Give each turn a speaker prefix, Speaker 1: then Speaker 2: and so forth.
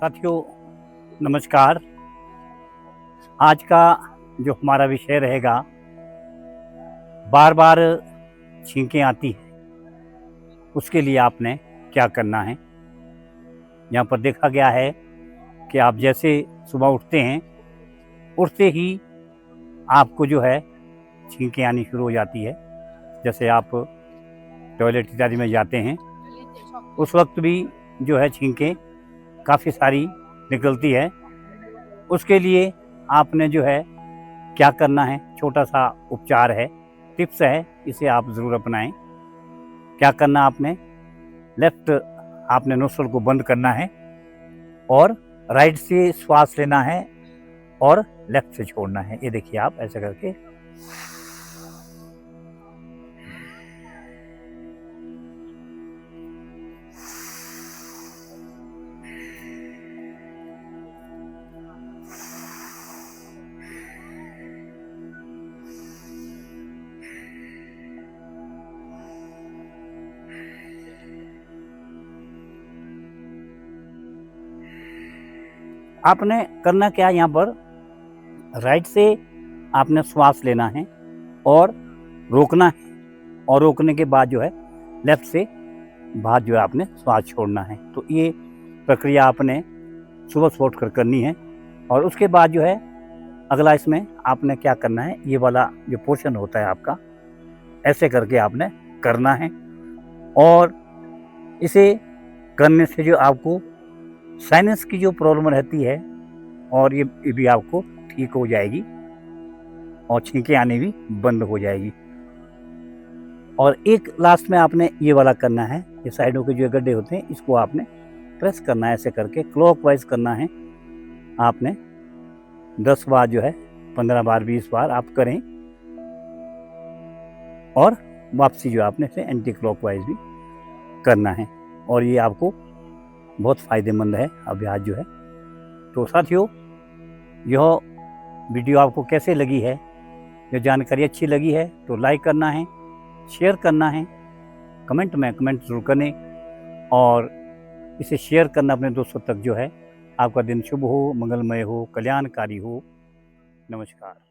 Speaker 1: साथियों नमस्कार। आज का जो हमारा विषय रहेगा, बार बार छींकें आती है, उसके लिए आपने क्या करना है। यहाँ पर देखा गया है कि आप जैसे सुबह उठते हैं, उठते ही आपको जो है छींकें आनी शुरू हो जाती है। जैसे आप टॉयलेट इत्यादि में जाते हैं, उस वक्त भी जो है छींकें काफ़ी सारी निकलती है। उसके लिए आपने जो है क्या करना है, छोटा सा उपचार है, टिप्स है, इसे आप ज़रूर अपनाएं। क्या करना आपने, लेफ्ट आपने नोस्ट्रल को बंद करना है और राइट से श्वास लेना है और लेफ्ट से छोड़ना है। ये देखिए आप ऐसे करके आपने करना क्या, यहाँ पर राइट से आपने श्वास लेना है और रोकना है, और रोकने के बाद जो है लेफ्ट से बाद जो है आपने श्वास छोड़ना है। तो ये प्रक्रिया आपने सुबह सुबह उठकर करनी है। और उसके बाद जो है अगला इसमें आपने क्या करना है, ये वाला जो पोर्शन होता है आपका, ऐसे करके आपने करना है। और इसे करने से जो आपको साइनस की जो प्रॉब्लम रहती है, और ये भी आपको ठीक हो जाएगी और छींकें आने भी बंद हो जाएगी। और एक लास्ट में आपने ये वाला करना है, ये साइडों के जो गड्ढे होते हैं इसको आपने प्रेस करना है, ऐसे करके क्लॉकवाइज करना है। आपने 10 बार जो है, 15 बार 20 बार आप करें, और वापसी जो आपने से एंटी क्लॉकवाइज भी करना है। और ये आपको बहुत फ़ायदेमंद है अभ्यास जो है। तो साथियों, यह वीडियो आपको कैसे लगी है, जो जानकारी अच्छी लगी है तो लाइक करना है, शेयर करना है, कमेंट में कमेंट ज़रूर करें, और इसे शेयर करना अपने दोस्तों तक जो है। आपका दिन शुभ हो, मंगलमय हो, कल्याणकारी हो। नमस्कार।